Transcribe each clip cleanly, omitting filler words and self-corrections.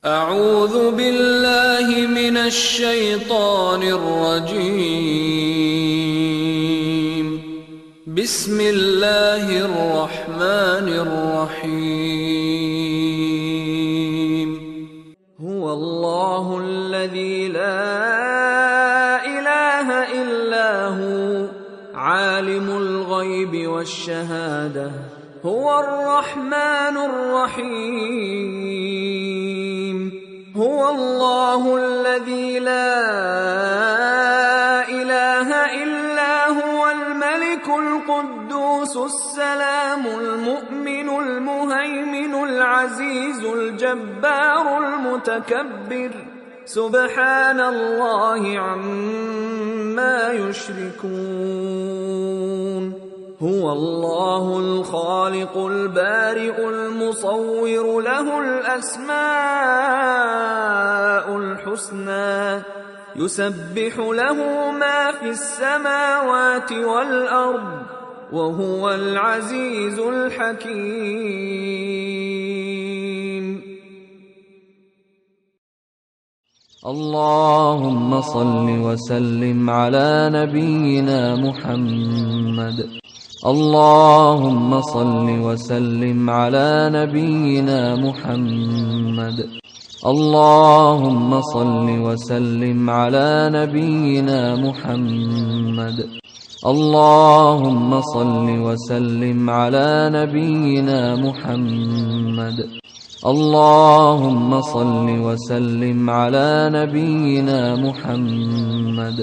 أعوذ بالله من الشيطان الرجيم. بسم الله الرحمن الرحيم. هو الله الذي لا إله إلا هو عالم الغيب والشهادة هو الرحمن الرحيم. هو الله الذي لا إله إلا هو الملك القدوس السلام المؤمن المهيمن العزيز الجبار المتكبر سبحان الله عما يشركون. هو الله الخالق البارئ المصور له الأسماء الحسنى يسبح له ما في السماوات والأرض وهو العزيز الحكيم. اللهم صل وسلم على نبينا محمد. اللهم صل وسلم على نبينا محمد. اللهم صل وسلم على نبينا محمد. اللهم صل وسلم على نبينا محمد. اللهم صل وسلم على نبينا محمد.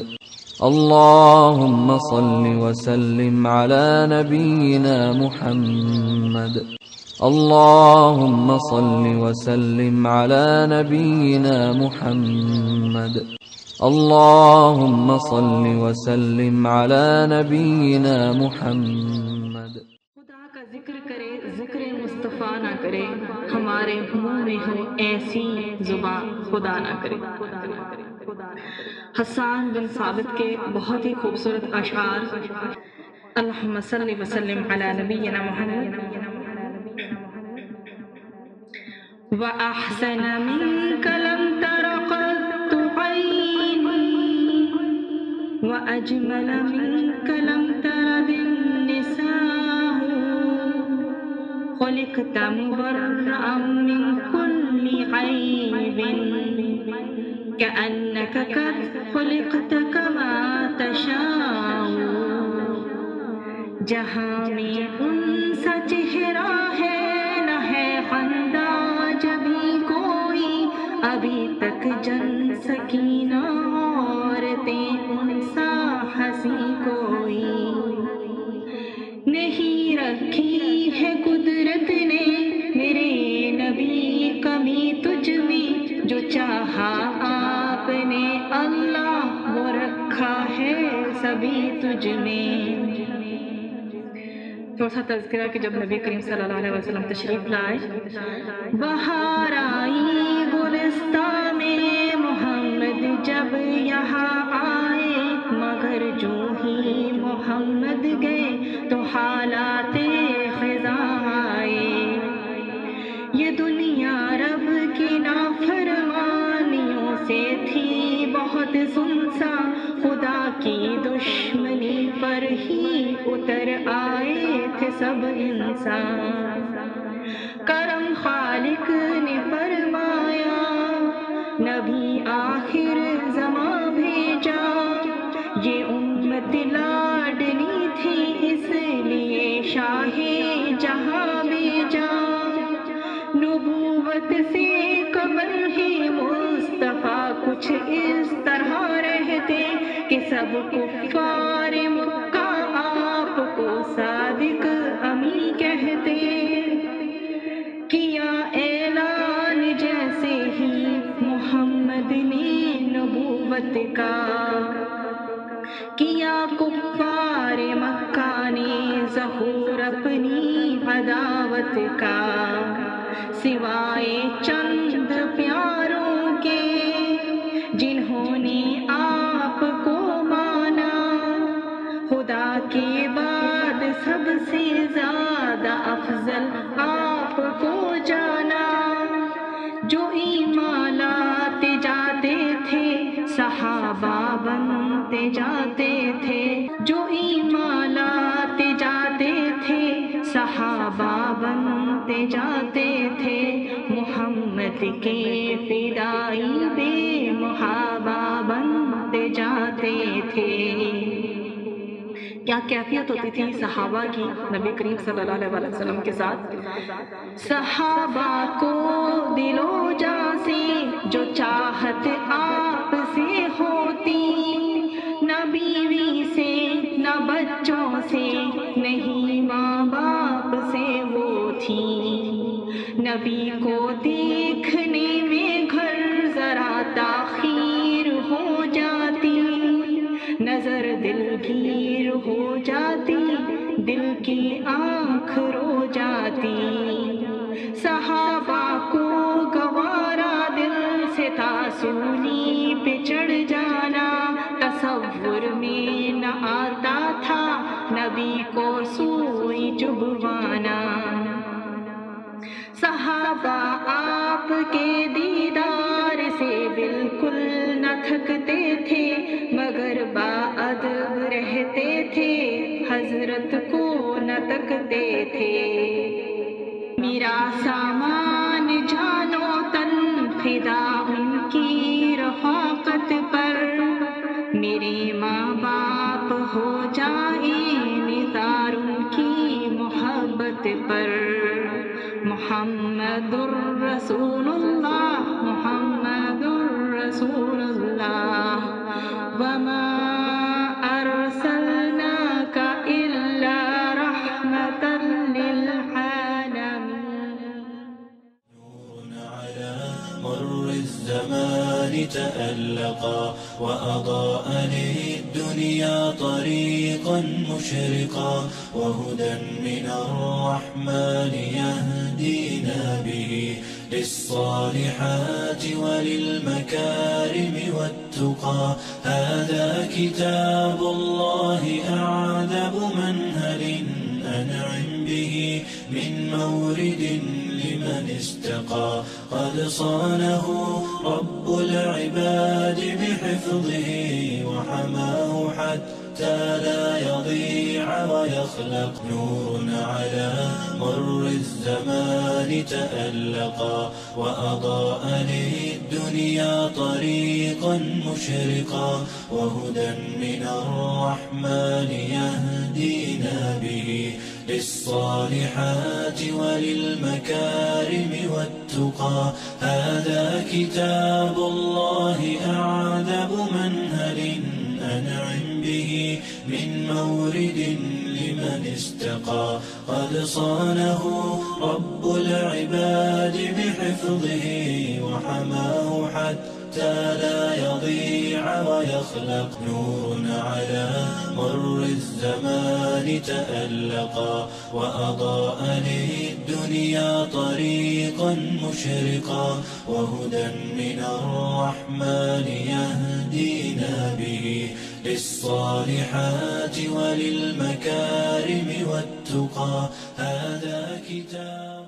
اللهم صل وسلم على نبينا محمد. اللهم صل وسلم على نبينا محمد. اللهم صل وسلم على نبينا محمد. خدا کا ذکر کرے ذکر مصطفیٰ نہ کرے، ہمارے منہ میں ہو ایسی زبان خدا نہ کرے۔ حسان بن ثابت کے بہت ہی خوبصورت اشعار۔ اللہم صلی وسلم علی نبینا محمد۔ وَأَحْسَنَ مِنْكَ لَمْ تَرَ قَطُّ عَيْنِي وَأَجْمَلَ مِنْكَ لَمْ تَرَدِ النِّسَاءُ خُلِقْتَ مُبَرَّأً مِنْ كُلِّ عَيْبٍ كأنك قد خلقت كما تشاء۔ جہاں میں ان سا چہرہ ہے نہ ہے خندہ جبھی کوئی، ابھی تک جن سکینہ عورتیں ان سا ہنسی کوئی نہیں رکھی ہے قدرت نے میرے نبی کمی تجھ میں، جو چاہا آپ نے اللہ وہ رکھا ہے سبھی تجھ میں۔ تھوڑا سا تذکرہ کہ جب نبی کریم صلی اللہ علیہ وسلم تشریف لائے، بہار آئی گلستان میں محمد جب یہاں آئے، مگر جو ہی محمد گئے تو حالات خزاں آئے۔ یہ دنیا رب کی نافرمانیوں سے تھی بہت سنسا، خدا کی دشمنی پر ہی اتر آئے تھے سب انسان۔ کرم خالق نے فرمایا نبی آخر زمان بھیجا، یہ امت لاڈلی تھی اس لیے شاہ جہاں بھیجا۔ نبوت سے قبل ہی مصطفیٰ کچھ اس طرح رہتے کہ سب کفار مکہ آپ کو صادق امی کہتے۔ کیا اعلان جیسے ہی محمد نے نبوت کا، کیا کفار مکہ نے ظہور اپنی عداوت کا۔ سوائے چند پیاروں کے جنہوں نے آپ کو مانا، خدا کے بعد سب سے زیادہ افضل آپ کو جانا۔ جو ایمان لاتے جاتے تھے صحابہ بنتے جاتے تھے، جو ایمان لاتے جاتے تھے صحابہ بنتے جاتے تھے، محمد کے فدائی بے محابہ بنتے جاتے تھے۔ کیا کیفیت ہوتی تھی صحابہ کی نبی کریم صلی اللہ علیہ وسلم کے ساتھ؟ صحابہ کو دل و جاں سے جو چاہت آپ سے ہوتی، نہ بیوی سے نہ بچوں سے نہیں ماں باپ سے وہ تھی، نبی کو دیکھنے میں گھر ذرا تاخیر ہو جاتی، نظر دلگیر ہو جاتی، دل کی آنکھ رو جاتی، صحابہ کو گوارا دل سے تھا سولی پہ چڑھ جانا، تصور میں نہ آتا تھا نبی کو سوئی چبھوانا، صحابہ آپ کے دیدار سے بالکل نہ تھکتے تھے، مگر باادب رہتے تھے، حضرت کو نہ تکتے تھے، میرا سامان جانو تن فدا ان کی رفاقت پر، میرے ماں باپ ہو جائیں نثار ان کی محبت پر، محمد الرسول اللہ محمد الرسول اللہ، وما ارسلناک الا رحمتا للعالمین۔ نور على مر الزمان تألقا وأضاء للدنيا طريقا مشرقا، وهدى من الرحمن يهدينا به للصالحات وللمكارم والتقى، هذا كتاب الله أعذب منهل أنعم به من مورد لمن استقى، قد صانه رب العباد بحفظه وحماه حتى لا يضيع ويخلق، نور على مر الزمان تألقا وأضاء للدنيا طريقا مشرقا، وهدى من الرحمن يهدينا به للصالحات وللمكارم والتقى، هذا كتاب الله أعذب منهل أنعم به من مورد لمن استقى، قد صانه رب العباد بحفظه وحماه حتى لا يضيع ويخلق، نور على مر الزمان تألقا وأضاء للدنيا طريقا مشرقا، وهدى من الرحمن يهدينا به للصالحات وللمكارم والتقى، هذا كتاب۔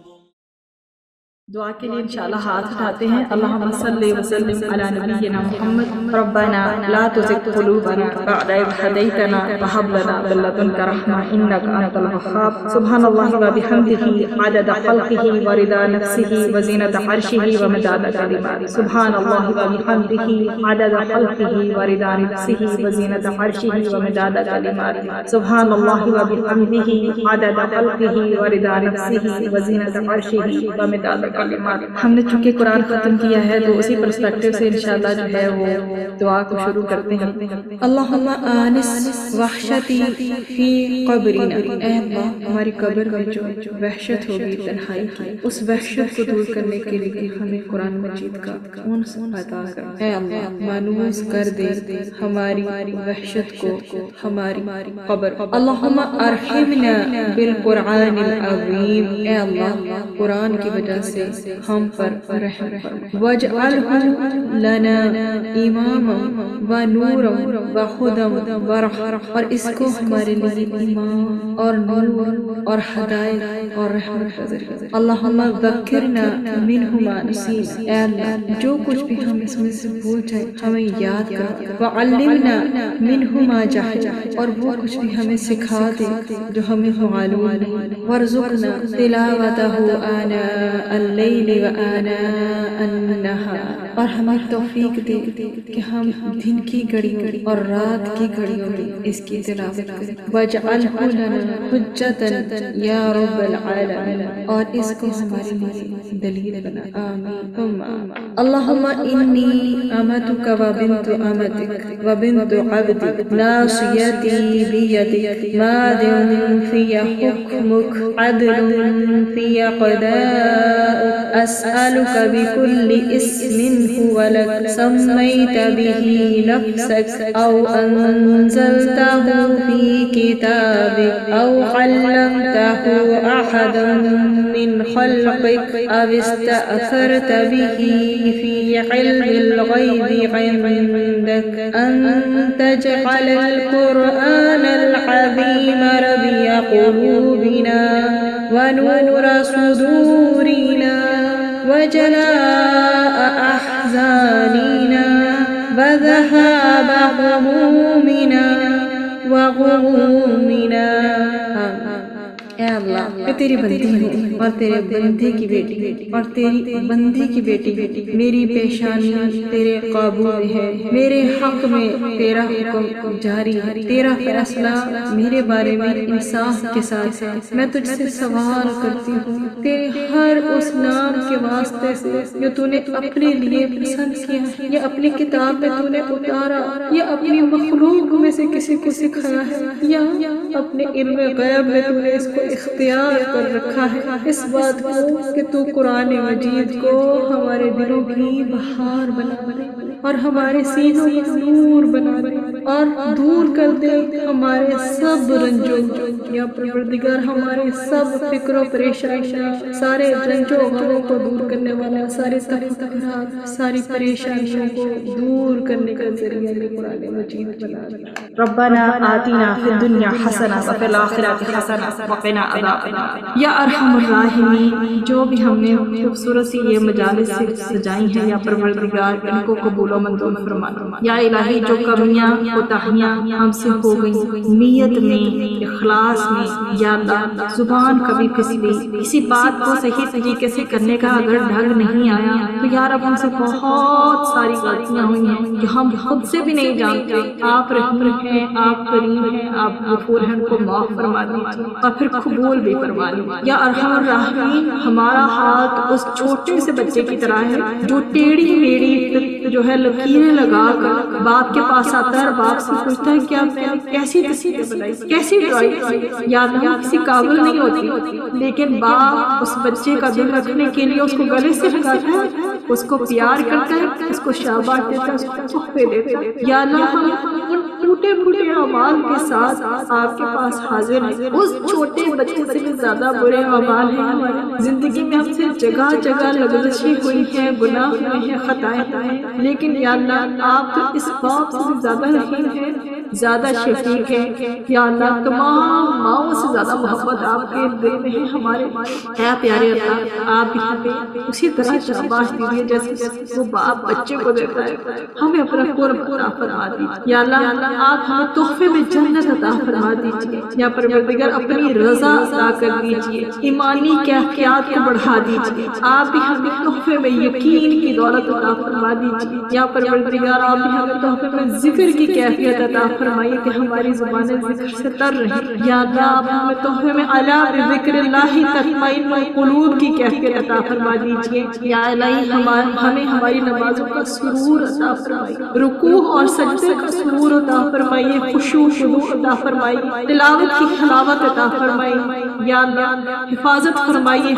دعا کے لیے انشاءاللہ ہاتھ اٹھاتے ہیں۔ اللہم صلی وسلم علی نبینا محمد، ربنا لا تزغ قلوبنا بعد إذ هديتنا وهب لنا من لدنك رحمة إنك أنت الوهاب، سبحان الله وبحمده عدد خلقه ورضا نفسه وزنة عرشه ومداد كلماته، سبحان الله وبحمده عدد خلقه ورضا نفسه وزنة عرشه ومداد كلماته، سبحان الله وبحمده عدد خلقه ورضا نفسه وزنة عرشه ومداد۔ ہم نے چونکہ قرآن ختم کیا ہے تو اسی پرسپیکٹو سے انشاءاللہ جو ہے وہ دعا کو شروع کرتے ہیں۔ اللہم آنس وحشتی فی قبرنا، اے اللہ ہماری قبر میں جو وحشت ہوگی تنہائی کی، اس وحشت کو دور کرنے کے لیے ہمیں قرآن مجید کا انس عطا کر، اے اللہ مانوس کر دے ہماری وحشت کو، ہماری قبر۔ اللہم ارحمنا بالقرآن العظیم، اے اللہ قرآن کی وجہ سے سے ہم پر رحم فرما واجعلہ لنا اماما ونورا وہدی ورحمۃ، اور اس کو ہمارے لیے امام اور نور اور ہدایت اور رحمت کا ذریعہ۔ اللہم ذکرنا منہ ما نسینا، اے اللہ جو کچھ بھی ہم اس میں سے بھول جائے ہمیں یاد کر، وعلمنا منہ ما جہلنا، اور وہ کچھ بھی ہمیں سکھا دے جو ہمیں معلوم نہیں، وارزقنا تلاوتہ آناء اللیل وآناء النہار، اور ہمیں توفیق دے کہ ہم دن کی گھڑیوں اور رات کی گھڑیوں میں اس کی تلاوت کریں، واجعلہ لنا حجۃ یا رب العالمین، اور اس کو ہمارے لیے دلیل بنا، آمین۔ اللہم انی امتک وبنت امتک وبنت عبدک ناصیتی بیدک ماض فی حکمک عدل فی قضاؤک، اسألک بکل اسم هو لک سمیت به نفسک او انزلتہ فی کتابک او علمتہ احدا من خلقک او استأثرت به فی علم الغیب عندک ان تجعل القرآن العظیم ربیع قلوبنا ونور صدورنا وجلاء احزاننا وذهاب غمومنا وغمومنا۔ اے اللہ میں تیری بندی ہوں اور تیرے بندے کی بیٹی اور تیری بندے کی بیٹی، میری پیشانی تیرے قابو میں ہے، میرے حق میں تیرا حکم جاری ہے، تیرا فیصلہ میرے بارے میں انصاف کے ساتھ ہے۔ میں تجھ سے سوال کرتی ہوں تیرے ہر اس نام کے واسطے سے جو تو نے اپنے لیے پسند کیا، یا اپنی کتاب میں تو نے اتارا، یا اپنی مخلوق میں سے کسی کو سکھایا ہے، یا اپنے علم غیب میں تو نے اس کو اختیار کر رکھا ہے، اس بات کو کہ تو قرآن مجید کو ہمارے دلوں کی بہار بنا دے اور ہمارے سینوں کو نور بنا دے اور دور کر دے ہمارے سب رنجوں، یا پروردگار ہمارے سب فکر و پریشانیاں، سارے رنجوں غموں کو دور کرنے والا، سارے تکلیفات، ساری پریشانیوں کو دور کرنے کا ذریعہ قرآن مجید بنا دے۔ ربنا آتنا فی الدنیا حسنہ وفی الآخرۃ حسنہ وقنا عذاب النار۔ یا ارحم الراحمین، جو بھی ہم نے خوبصورت سی یہ مجالس سے سجائی ہیں، یا پروردگار ان کو قبول و منظور فرمانا۔ یا الہی جو کمیاں کوتاہیاں ہم سے ہو گئیں، نیت میں، اخلاص میں، یا اللہ زبان کبھی پھسلی، کسی بات کو صحیح طریقے سے کرنے کا اگر ڈھنگ نہیں آیا تو یا رب ہم سے بہت ساری غلطیاں ہوئی ہیں جو ہم خود سے بھی نہیں جانتے۔ آپ رحیم ہیں، آپ کریم ہیں، آپ غفور ہیں، ان کو معاف فرما دیجیے اور پھر قبول بھی فرما لیجیے۔ یا ارحم الراحمین، ہمارا ہاتھ اس چھوٹے سے بچے کی طرح ہے جو ٹیڑھی میڑھی جو ہے لکیریں لگا کر باپ کے پاس آتا ہے اور باپ سے پوچھتا ہے کیا کیسی تصویر بنائی، کیسی ڈرائنگ، یا اللہ کسی قابل نہیں ہوتی، لیکن باپ اس بچے کا دل رکھنے کے لیے اس کو گلے سے لگاتا ہے، اس کو پیار کرتا ہے، اس کو شاباش دیتا ہے، اس کو تحفے دیتا ہے۔ یا اللہ ہم ان ٹوٹے پھوٹے اعمال کے ساتھ آپ کے پاس حاضر ہیں، اس چھوٹے بچے سے بھی زیادہ برے اعمال ہیں ہماری زندگی میں، ہم سے جگہ جگہ لغزشیں ہوئی ہیں، گناہ ہوئے ہیں، خطائیں ہیں، لیکن یا اللہ آپ اس باپ سے بھی زیادہ رحیم ہیں، زیادہ شفیق ہے۔ یا اللہ تمام ماؤں سے زیادہ محبت آپ کے دل میں ہے ہمارے، اے پیارے اللہ آپ یہاں پہ اسی طرح شاباش دیجیے جیسے وہ باپ بچے کو دیتا ہے، ہمیں اپنا قرب عطا فرما دیجیے۔ یا اللہ آپ ہمیں تحفے میں جنت عطا فرما دیجیے، یا پروردگار اپنی رضا عطا کر دیجیے، ایمانی کیفیات کو بڑھا دیجیے، آپ بھی ہمیں تحفے میں یقین کی دولت عطا فرما دیجیے، یا پروردگار آپ بھی ہمیں تحفے میں ذکر کی کیفیت عطا فرمائیے کہ ہماری زبانیں ذکر سے تر رہیں۔ یا اللہ آپ ہمیں تحفے میں الا بذکر اللہ تطمئن القلوب کی کیفیت عطا فرما دیجیے۔ یا الہی ہمیں ہماری نمازوں کا سرور عطا فرمائیے، رکوع اور سجدے کا سرور عطا فرمائیے، خشوع خضوع عطا فرمائیے، تلاوت کی حلاوت عطا فرمائیے۔ یا اللہ حفاظت فرمائیے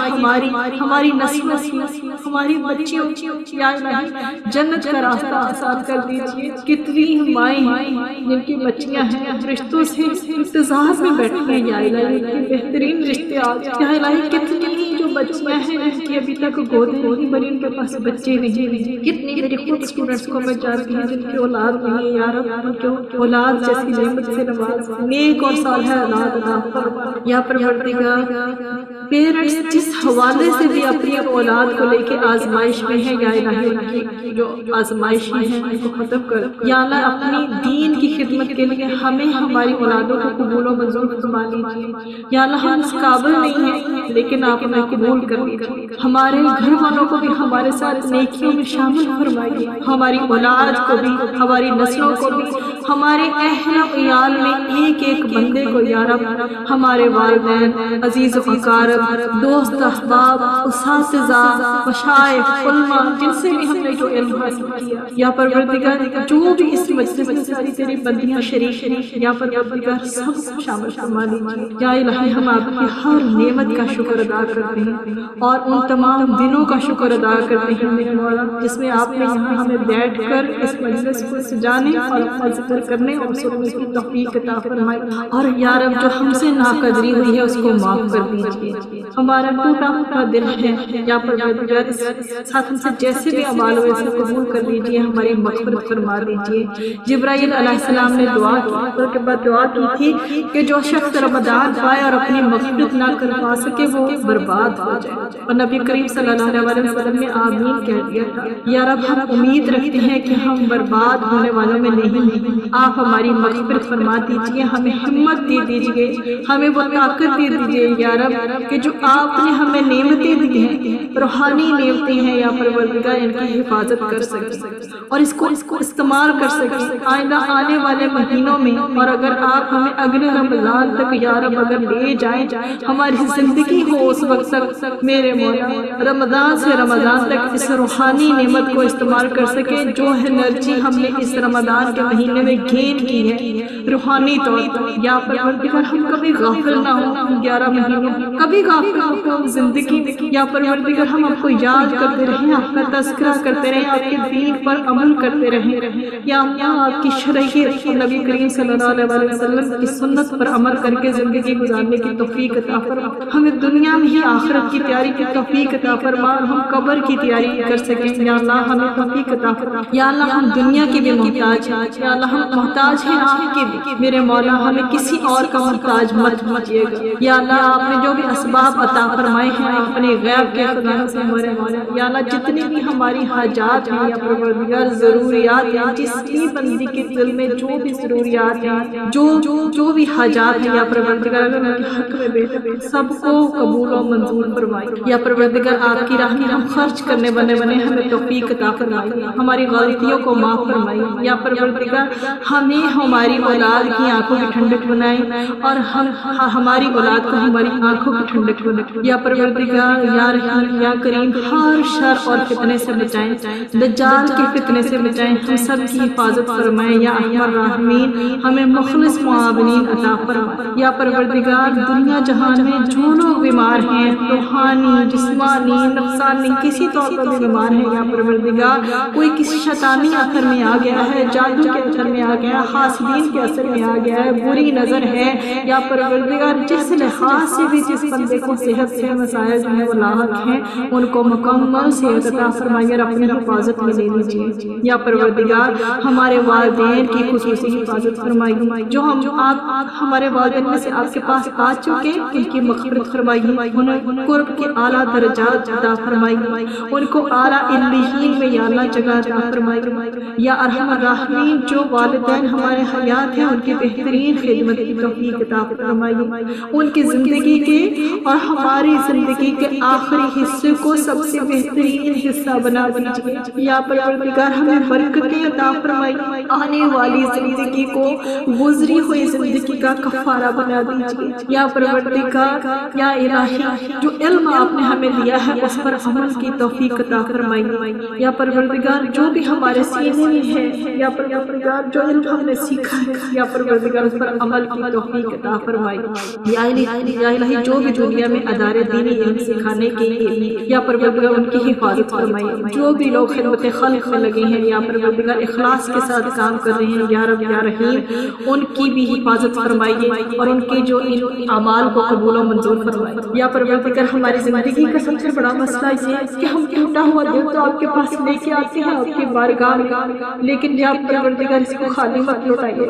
ہماری نسلوں کی، ہماری بچیوں کی، یا الہی جنت کا راستہ آسان کر دیجیے۔ کتنی مائیں ہیں جن کی بچیاں ہیں رشتوں سے انتظار میں بیٹھی ہیں، یا الہی بہترین رشتے آج، یا الہی کتنی جو بچیاں ہیں جن کی ابھی تک گودیں نہیں بنی، ان کے پاس بچے نہیں، کتنی میری خود اسٹوڈنٹس کو میں جانتی ہوں جن کی اولاد نہیں ہے، یا رب جو اولاد جیسی نعمت سے نواز، نیک اور صالح اولاد عطا فرما۔ یا پروردگار پیرنٹس جس حوالے سے بھی اپنی اولاد کو لے کے آزمائش میں ہے، یا الہی ان کی جو آزمائشیں ہیں ان کو ختم کر۔ یا اللہ اپنی دین کی خدمت کے لیے ہمیں ہماری اولادوں کو قبول و منظور فرما لیجیے۔ یا اللہ ہم اس قابل نہیں ہیں لیکن آپ ہمیں قبول کر لیجیے، ہمارے گھر والوں کو بھی ہمارے ساتھ نیکیوں میں شامل فرمائیے، ہماری اولاد کو بھی، ہماری نسلوں کو بھی، ہمارے اہل و عیال میں ایک ایک بندے کو یا رب، ہمارے والدین، عزیز و اقارب، دوست احباب، اساتذہ، مشائخ، علماء، جن سے بھی ہم نے جو علم حاصل کیا، یا پروردگار جو بھی اس مجلس میں ساری تیری بندیاں شریک، یا پروردگار سب کو شامل فرما لیجیے۔ یا الہی ہم آپ کی ہر نعمت کا شکر ادا کرتے ہیں اور ان تمام دنوں کا شکر ادا کرتے ہیں میرے مولا جس میں آپ نے یہاں ہمیں بیٹھ کر اس مجلس کو سجانے اور اپنا ذکر کرنے اور سننے کی توفیق عطا فرمائی، اور یا رب جو ہم سے ناقدری ہوئی ہے اس کو معاف کر دیجیے۔ ہمارا ٹوٹا پھوٹا دل ہے، یا پروردگار اس ساتھ ہم سے جیسے بھی اعمال ہوئے اسے قبول کر لیجیے، ہماری مغفرت فرما دیجیے۔ جبرائیل علیہ السلام نے دعا کی تھی کہ جو شخص رمضان پائے اور اپنی مغفرت نہ کروا سکے وہ برباد ہو جائے، اور نبی کریم صلی اللہ علیہ وسلم نے آمین کہہ دیا تھا۔ یا رب ہم امید رکھتے ہیں کہ ہم برباد ہونے والوں میں نہیں ہیں، آپ ہماری مغفرت فرما دیجیے، ہمیں ہمت دے دیجیے، ہمیں وہ طاقت دے دیجیے یا رب کہ جو آپ نے ہمیں نعمتیں دی ہیں، روحانی نعمتیں ہیں، یا پروردگار ان کی حفاظت کر سکیں اور اس کو استعمال کر سکیں آئندہ آنے والے مہینوں میں، اور اگر آپ ہمیں اگلے رمضان تک یا رب اگر لے جائیں، ہماری زندگی ہو اس وقت تک میرے مولا رمضان سے رمضان تک اس روحانی نعمت کو استعمال کر سکے جو انرجی ہم نے اس رمضان کے مہینے میں گین کی ہے روحانی طور پر۔ یا پروردگار ہم کبھی غافل نہ ہوں 11 مہینوں، کبھی غافل نہ ہوں زندگی میں، یا پروردگار ہم آپ کو یاد کرتے رہیں، آپ کا تذکرہ کرتے رہیں، آپ کے دین پر عمل کرتے رہیں، یا اللہ آپ کی شریعت نبی کریم صلی اللہ علیہ وسلم کی سنت پر عمل کر کے زندگی گزارنے کی توفیق عطا فرما، ہمیں دنیا میں ہی آخرت کی تیاری کی توفیق عطا فرما، ہم قبر کی تیاری کر سکیں، یا اللہ ہمیں توفیق عطا فرما۔ یا اللہ ہم دنیا کے بھی محتاج ہیں، یا اللہ ہم محتاج ہیں آپ کے بھی، میرے مولا ہمیں کسی اور کا محتاج مت کیجیے گا۔ یا اللہ آپ نے جو بھی اسباب عطا فرمائے ہیں اپنے غیب کے خزانے سے ہمارے مولا، یا اللہ جتنی بھی ہماری حاجات ہیں یا پروردگار ضروریات ہیں، جس بھی بندی کے دل میں جو بھی ضروریات ہیں، جو بھی حاجات ہیں، یا پروردگار اگر ان کے حق میں بہتر سب کو قبول و منظور فرمائے، یا پروردگار آپ کی راہ میں ہم خرچ کرنے بنے ہمیں توفیق عطا فرمائے، ہماری غلطیوں کو معاف فرمائے، یا پروردگار ہمیں ہماری اولاد کی آنکھوں کی ٹھنڈک بنائے اور ہماری اولاد کو ہماری آنکھوں کی ٹھنڈک بنائے، یا پروردگار یا رحیم یا کریم ہر شر اور فتنے سے بچائیں، دجال کے فتنے سے بچائیں، ہم سب کی حفاظت فرمائیں، یا ارحم الراحمین ہمیں مخلص معاونین عطا فرمائے۔ یا پروردگار دنیا جہان میں جو لوگ بیمار ہیں، روحانی، جسمانی، نفسانی، کسی طور پر بھی بیمار ہیں، یا پروردگار کوئی کسی شیطانی اثر میں آ گیا ہے، جادو کے اثر میں آ گیا ہے، حاسدین کے اثر میں آ گیا ہے، بری نظر ہے، یا پروردگار جس لحاظ سے بھی جس بندے کو صحت سے مسائل جو ہیں وہ لاحق ہیں ان کو مکمل صحت عطا فرمائیے اور اپنی حفاظت میں لے لیجیے۔ یا پروردگار ہمارے والدین کی خصوصی حفاظت فرمائیے، جو آپ ہمارے والدین میں سے آپ کے پاس آ چکے ان کی مغفرت فرمائیے، انہیں قرب کے اعلیٰ درجات عطا فرمائیے، ان کو اعلیٰ علیین میں یا اللہ جگہ عطا فرمائیے۔ یا ارحم الراحمین جو والدین ہمارے حیات ہیں ان کی بہترین خدمت کی توفیق عطا فرمائیے، ان کی زندگی کے اور ہماری زندگی کے آخری حصے کو سب سے بہترین حصہ بنا دیجیے۔ یا پروردگار ہمیں برکتیں عطا فرمائیے، آنے والی زندگی کو گزری ہوئی زندگی کا کفارہ بنا دیجیے۔ یا پروردگار یا الہی جو علم آپ نے ہمیں دیا ہے اس پر عمل کی توفیق عطا فرمائیے۔ یا پروردگار پروردگار جو بھی ہمارے سینے میں ہے یا پروردگار جو علم ہم نے سیکھا ہے یا پروردگار اس پر عمل کی توفیق عطا فرمائی. یا الہی جو بھی دنیا میں ادارے دینی علم سکھانے کے لیے یا پروردگار ان کی حفاظت فرمائی. جو بھی لوگ خدمت خلق میں لگے ہیں یا پروردگار اخلاص کے ساتھ کام کر رہے ہیں یا رب یا رحیم ان کی بھی حفاظت فرمائیے اور ان کے جو ان اعمال کو قبول و منظور فرمائیے. یا پروردگار ہماری زندگی کا سب سے بڑا مسئلہ یہ ہے کہ ہم ٹوٹا ہوا دل تو آپ کے پاس لے کے آتے ہیں آپ کی بارگاہ میں، لیکن یا پروردگار اس کو خالی مت لوٹائیے.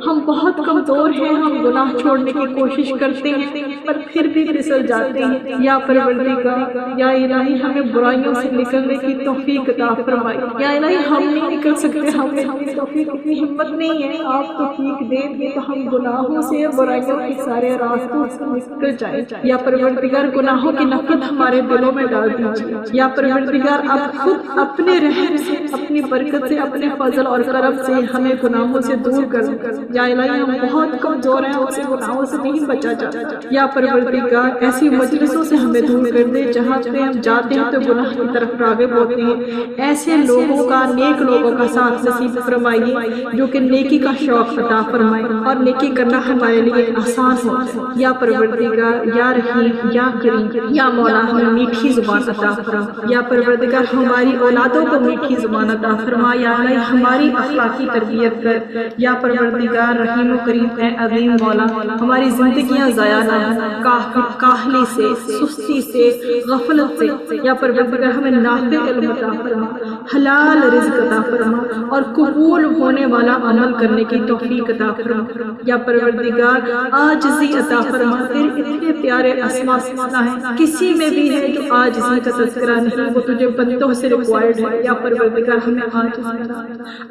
ہم بہت کمزور ہیں، ہم گناہ چھوڑنے کی کوشش کرتے ہیں پر پھر بھی پھسل جاتے ہیں. یا پروردگار یا الہی ہمیں برائیوں سے نکلنے کی توفیق عطا فرمائی. یا الہی ہم نہیں نکل سکتے، ہمیں توفیق اتنی ہمت نہیں ہے. آپ توفیق دیں گے تو ہم گناہوں سے برائیوں کے سارے راستوں سے نکل جائیں. یا پروردگار گناہوں کی نفرت ہمارے دلوں میں ڈال دیجیے. یا پروردگار آپ خود اپنے رحم سے اپنی برکت سے اپنے فضل اور کرم سے ہمیں گناہوں سے دور کر دیں. یا الہی ہم بہت کمزور ہیں، ہم سے گناہوں سے نہیں بچا جاتا. یا پروردگار ایسی مجلسوں سے ہمیں دور کر دے جہاں پہ ہم جاتے ہیں تو گناہ کی طرف راغب ہوتے ہیں. ایسے لوگوں کا، نیک لوگوں کا ساتھ نصیب فرمائیے جو کہ نیکی کا شوق عطا فرمائے اور نیکی کرنا ہمارے لیے آسان ہو. یا پروردگار یا رحیم یا کریم یا مولا ہمیں میٹھی زبان عطا فرما. یا پروردگار ہماری اولادوں کو میٹھی زبان عطا فرما. یا الہی ہماری اخلاقی تربیت کر. یا پروردگار رحیم و کریم اے عظیم مولا ہماری زندگیاں ضائع نہ ہوں کاہلی سے، سستی سے، غفلت سے. یا پروردگار ہمیں نافع علم عطا فرما، حلال رزق عطا فرما اور قبول ہونے والا عمل کرنے کی توفیق عطا فرما. یا پروردگار عاجزی عطا فرما. تیرے اتنے پیارے اسماء ہیں، کسی میں بھی ہے جو عاجزی کا تذکرہ نہیں، وہ تجھے بندوں سے ریکوائرڈ ہے. یا پروردگار ہمیں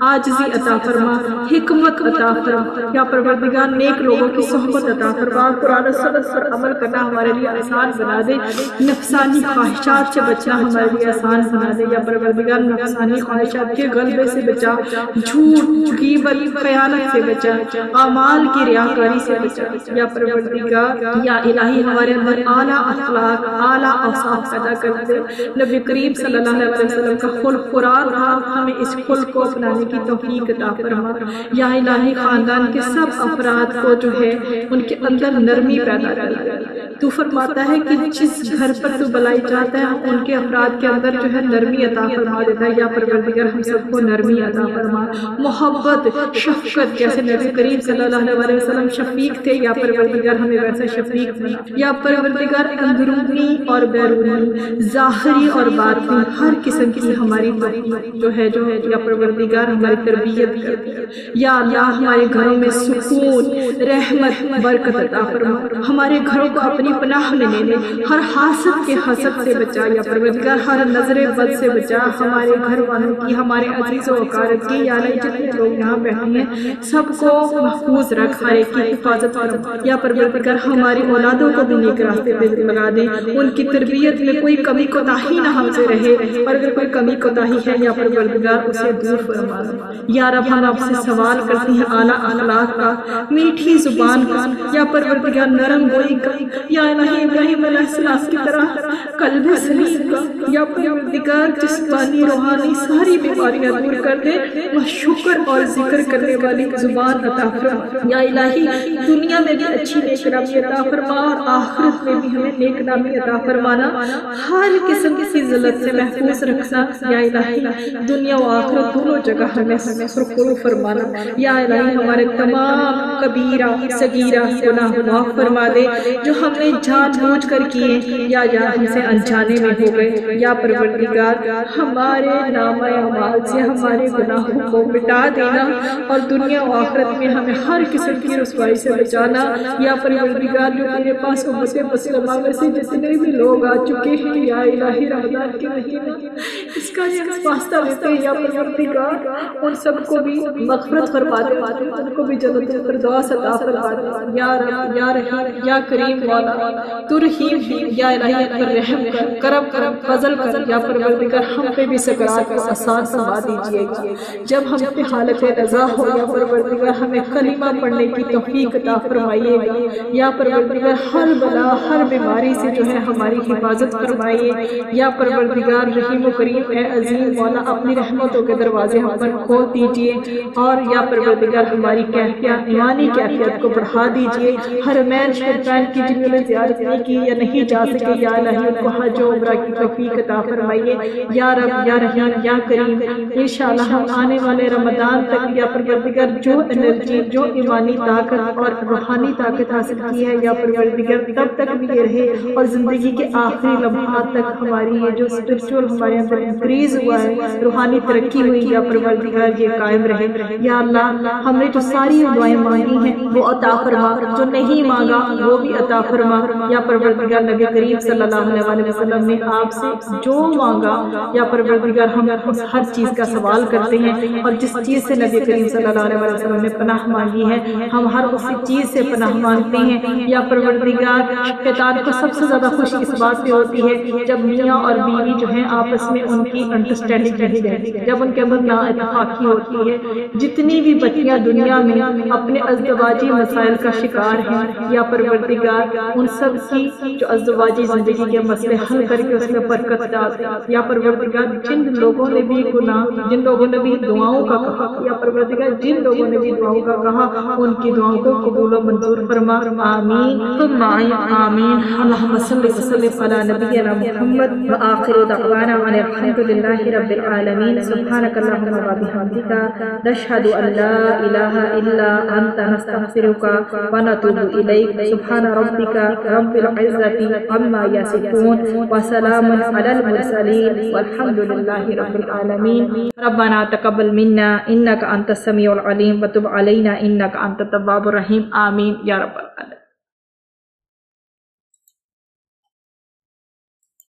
عاجزی عطا فرما، حکمت عطا فرما. یا پروردگار نیک لوگوں کی صحبت عطا فرما. قرآن و سنت پر عمل کرنا ہمارے لیے آسان بنا دے. نفسانی خواہشات سے بچنا ہمارے لیے آسان بنا دے. یا پروردگار نفسانی خواہشات کے غلبے سے بچا، جھوٹ، غیبت، خیانت سے بچا، اعمال کی ریاکاری سے بچا. یا پروردگار یا الہی ہمارے اندر اعلیٰ اخلاق، اعلیٰ اوصاف پیدا کر دے. نبی کریم صلی اللہ علیہ وسلم کا خلق قرآن تھا، ہمیں اس خلق کو اپنانے کی توفیق عطا فرما. یا الہی خاندان کے سب افراد کو جو ہے ان کے اندر نرمی پیدا کر دے. تو فرماتا ہے کہ جس گھر پر تو بلائی چاہتا ہے ان کے افراد کے اندر جو ہے نرمی عطا فرما دیتا ہے. یا پروردگار ہم سب کو نرمی عطا فرما، محبت، شفقت. جیسے نبی کریم صلی اللہ علیہ وسلم شفیق تھے، یا پروردگار ہمیں ویسا شفیق بنا. یا پروردگار اندرونی اور بیرونی، ظاہری اور باطنی ہر قسم کی ہماری جو ہے یا پروردگار ہماری تربیت کر. یا اللہ ہمارے گھروں میں سکون، رحمت، برکت عطا فرما. ہمارے گھروں کو اپنی پناہ میں لے لے، ہر حاسد کے حسد سے بچا. یا پروردگار ہر نظر بد سے بچا. ہمارے گھر والوں کی، ہمارے عزیز و اقارب کی، یا اللہ جتنے لوگ یہاں بیٹھے ہیں سب کو محفوظ رکھ، ہر ایک کی حفاظت فرما. یا پروردگار ہماری اولادوں کو بھی نیک راستے پہ لگا دے، ان کی تربیت میں کوئی کمی کوتاہی نہ ہم سے رہے، اور اگر کوئی کمی کوتاہی ہے یا پروردگار اسے دور فرما. یا رب ہم آپ سے سوال کرتے ہیں اعلیٰ اخلاق کا، میٹھی زبان کا، یا پروردگار نرم گوئی کا. یا الہی ابراہیم علیہ السلام کی طرح قلب سلیم کا. یا پروردگار جسمانی روحانی ساری بیماریاں دور کر دے، وہ شکر اور ذکر کرنے والی زبان عطا فرما. یا الہی دنیا میں بھی اچھی نیک نامی عطا فرما اور آخرت میں بھی ہمیں نیک نامی عطا فرمانا، ہر قسم کی ذلت سے محفوظ رکھنا. یا الہی دنیا و آخرت دونوں جگہ ہمیں سرخرو فرمانا. یا الہی ہمارے تمام کبیرہ صغیرہ گناہ معاف فرما دے جو ہم نے جان بوجھ کر کیے یا ہم سے انجانے میں ہو گئے. یا پروردگار ہمارے نامہ اعمال سے ہمارے گناہوں کو مٹا دینا اور دنیا و آخرت میں ہمیں ہر قسم کی رسوائی سے بچانا. یا پروردگار جو تیرے پاس امت مسلمہ میں سے جتنے بھی لوگ آ چکے ہیں، یا الہی رمضان کے مہینے اس کا واسطہ لیتے ہیں، یا پروردگار ان سب کو بھی مغفرت فرما دے، ان کو بھی جنت الفردوس عطا فرما دے. یا رب یا رحیم یا کریم مولا تو رحیم ہے، یا الہی ہم پر رحم کر، کرم کر، فضل کر، یا پروردگار ہم پہ بھی سکرات کو آسان فرما دیجیے گا۔ جب ہم اپنے حالت رضا ہو یا پروردگار ہمیں کلمہ پڑھنے کی توفیق عطا فرمائیے گا، یا پروردگار ہر بلا ہر بیماری سے جو ہے ہماری حفاظت فرمائیے، یا پروردگار رحیم و کریم اے عظیم مولا اپنی رحمتوں کے دروازے ہم پر کھول دیجیے، اور یا پروردگار ہماری کیفیت ایمانی کیفیت کو بڑھا دیجیے۔ حرمین شریفین کی جنہوں نے زیارت نہیں کی یا نہیں جا سکے، یا الہی ان کو حج و عمرہ کی توفیق عطا فرمائیے یا رب یا رحیم یا کریم۔ انشاءاللہ ہم آنے والے رمضان تک یا پروردگار جو انرجی جو ایمانی طاقت اور روحانی طاقت حاصل کی ہے یا پروردگار تب تک بھی یہ رہے، اور زندگی کے آخری لمحات تک ہماری یہ جو اسپرچول ہمارے اندر انکریز ہوا ہے، روحانی ترقی ہوئی، یا پروردگار یہ قائم رہے۔ یا اللہ ہم نے جو ساری دعائیں مانگی ہیں وہ عطا فرما، جو نہیں مانگا وہ بھی عطا فرما۔ یا پروردگار نبی کریم صلی اللہ علیہ وسلم نے آپ سے جو مانگا، یا پروردگار ہم ہر چیز کا سوال کرتے ہیں، اور جس چیز سے نبی کریم صلی اللہ علیہ وسلم نے پناہ مانگی ہے ہم ہر اسی چیز سے پناہ مانگتے ہیں۔ یا پروردگار شیطان کو سب سے زیادہ خوشی اس بات سے ہوتی ہے جب میاں اور بیوی جو ہیں آپس میں ان کی انڈرسٹینڈنگ نہیں رہتی، جب ان کے اندر نا اتفاقی ہوتی ہے۔ جتنی بھی بچیاں دنیا میں اپنے ازدواجی مسائل کا شکار ہیں، یا پروردگار ان سب کی جو ازدواجی زندگی کے مسئلے حل کر کے اس میں برکت ڈال، یا پروردگار جن لوگوں نے بھی گناہ، جن لوگوں نے بھی دعاؤں کا کہا، یا پروردگار جن لوگوں نے بھی دعاؤں کا کہا ان کی دعاؤں کو قبول و منظور فرما۔ آمین ثم آمین۔ اللہم صلی وسلم علی نبینا محمد وآخر دعوانا ان الحمد للہ رب العالمین۔ سبحانک اللہم وبحمدک نشہد ان لا الہ الا انت نستغفرک ونتوب الیک۔ سبحان ربک رب العزۃ عما یصفون وسلام علی المرسلین والحمد للہ رب العالمین۔ ربنا تقبل منا انک انت السمیع العلیم وتب علینا انک انت التواب الرحیم۔ آمین یا رب العالمین۔